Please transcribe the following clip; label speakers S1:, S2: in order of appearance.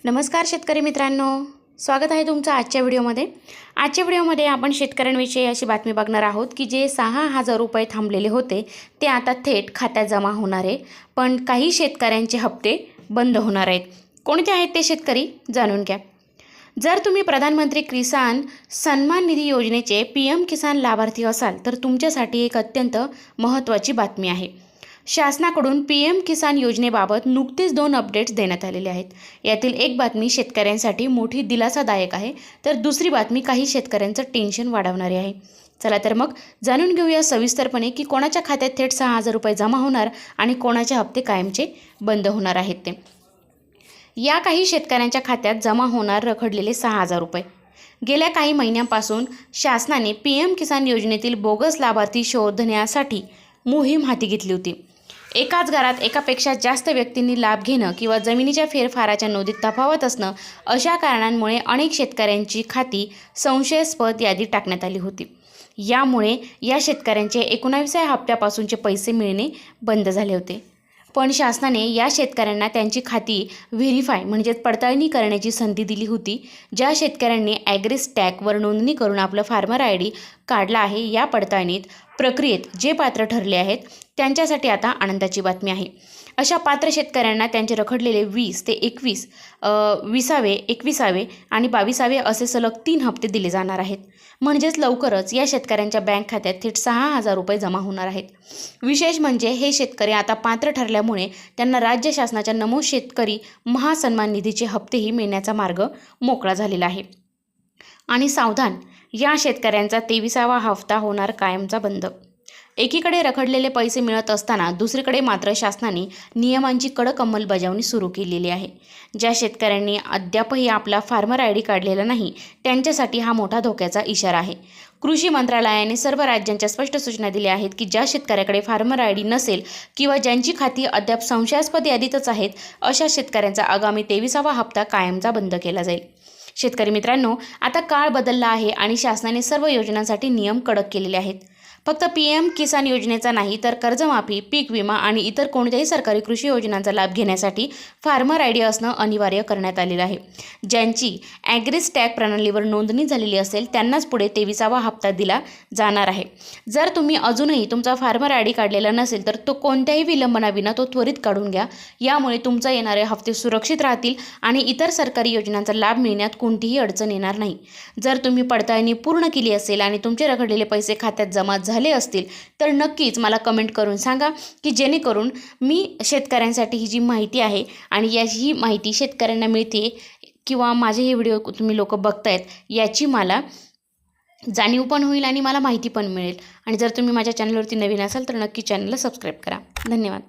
S1: नमस्कार शेतकरी मित्रांनो, स्वागत आहे तुमचं आजच्या व्हिडिओमध्ये। आजच्या व्हिडिओमध्ये आपण शेतकऱ्यांविषयी अशी बातमी बघणार आहोत की जे 6,000 रुपये थांबलेले होते ते आता थेट खात्यात जमा होणार आहे। पण काही शेतकऱ्यांचे हप्ते बंद होणार आहेत। कोणते आहेत ते शेतकरी जाणून घ्या। जर तुम्ही प्रधानमंत्री किसान सन्मान निधी योजनेचे PM किसान लाभार्थी असाल तर तुमच्यासाठी एक अत्यंत महत्त्वाची बातमी आहे। शासनाकडून PM किसान योजनेबाबत नुकतेच 2 अपडेट्स देण्यात आलेले आहेत। यातील एक बातमी शेतकऱ्यांसाठी मोठी दिलासादायक आहे, तर दुसरी बातमी काही शेतकऱ्यांचं टेन्शन वाढवणारी आहे। चला तर मग जाणून घेऊया सविस्तरपणे की कोणाच्या खात्यात थेट 6,000 रुपये जमा होणार आणि कोणाचे हप्ते कायमचे बंद होणार आहेत ते। या काही शेतकऱ्यांच्या खात्यात जमा होणार रखडलेले 6,000 रुपये। गेल्या काही महिन्यांपासून शासनाने PM किसान योजनेतील बोगस लाभार्थी शोधण्यासाठी मोहीम हाती घेतली होती। एकाच घरात एकापेक्षा जास्त व्यक्तींनी लाभ घेणं किंवा जमिनीच्या फेरफाराच्या नोंदीत तफावत असणं अशा कारणांमुळे अनेक शेतकऱ्यांची खाती संशयास्पद यादीत टाकण्यात आली होती। यामुळे या शेतकऱ्यांचे 19व्या हप्त्यापासूनचे पैसे मिळणे बंद झाले होते। पण शासनाने या शेतकऱ्यांना त्यांची खाती व्हेरीफाय म्हणजेच पडताळणी करण्याची संधी दिली होती। ज्या शेतकऱ्यांनी ॲग्रीज टॅगवर नोंदणी करून आपलं फार्मर ID काढला आहे, या पडताळणीत प्रक्रियेत जे पात्र ठरले आहेत त्यांच्यासाठी आता आनंदाची बातमी आहे। अशा पात्र शेतकऱ्यांना त्यांचे रखडलेले 20 ते 21, 20वे, 21वे आणि 22वे असे सलग 3 हप्ते दिले जाणार आहेत। म्हणजेच लवकरच या शेतकऱ्यांच्या बँक खात्यात थेट 6,000 रुपये जमा होणार आहेत। विशेष म्हणजे हे शेतकरी आता पात्र ठरल्यामुळे त्यांना राज्य शासनाच्या नमो शेतकरी महासन्मान निधीचे हप्तेही मिळण्याचा मार्ग मोकळा झालेला आहे। आणि सावधान, या शेतकऱ्यांचा 23वा हप्ता होणार कायमचा बंद। एकीकडे रखडलेले पैसे मिळत असताना दुसरीकडे मात्र शासनाने नियमांची कडक अंमलबजावणी सुरू केलेली आहे। ज्या शेतकऱ्यांनी अद्यापही आपला फार्मर ID काढलेला नाही त्यांच्यासाठी हा मोठा धोक्याचा इशारा आहे। कृषी मंत्रालयाने सर्व राज्यांच्या स्पष्ट सूचना दिल्या आहेत की ज्या शेतकऱ्याकडे फार्मर ID नसेल किंवा ज्यांची खाती अद्याप संशयास्पद यादीतच आहेत अशा शेतकऱ्यांचा आगामी 23वा हप्ता कायमचा बंद केला जाईल। शेतकरी मित्रांनो, आता काळ बदलला आहे आणि शासनाने सर्व योजनांसाठी नियम कडक केलेले आहेत। फक्त PM किसान योजनेचा नाही तर कर्जमाफी, पीक विमा आणि इतर कोणत्याही सरकारी कृषी योजनांचा लाभ घेण्यासाठी फार्मर ID असणं अनिवार्य करण्यात आलेलं आहे। ज्यांची ॲग्रीज टॅग प्रणालीवर नोंदणी झालेली असेल त्यांनाच पुढे 23वा हप्ता दिला जाणार आहे। जर तुम्ही अजूनही तुमचा फार्मर ID काढलेला नसेल तर तो कोणत्याही विलंबनाविना तो त्वरित काढून घ्या। यामुळे तुमचा येणारे हप्ते सुरक्षित राहतील आणि इतर सरकारी योजनांचा लाभ मिळण्यात कोणतीही अडचण येणार नाही। जर तुम्ही पडताळणी पूर्ण केली असेल आणि तुमचे रखडलेले पैसे खात्यात जमा झाले असतील तर नक्कीच मला कमेंट करून सांगा की जेणेकरून मी शेतकऱ्यांसाठी ही जी माहिती आहे आणि ही माहिती शेतकऱ्यांना मिळते किंवा माझे हे व्हिडिओ तुम्ही लोक बघतायत याची मला जाणीव पण होईल आणि मला माहिती पण मिळेल। आणि जर तुम्ही माझ्या चॅनलवरती नवीन असाल तर नक्की चॅनलला सबस्क्राईब करा। धन्यवाद।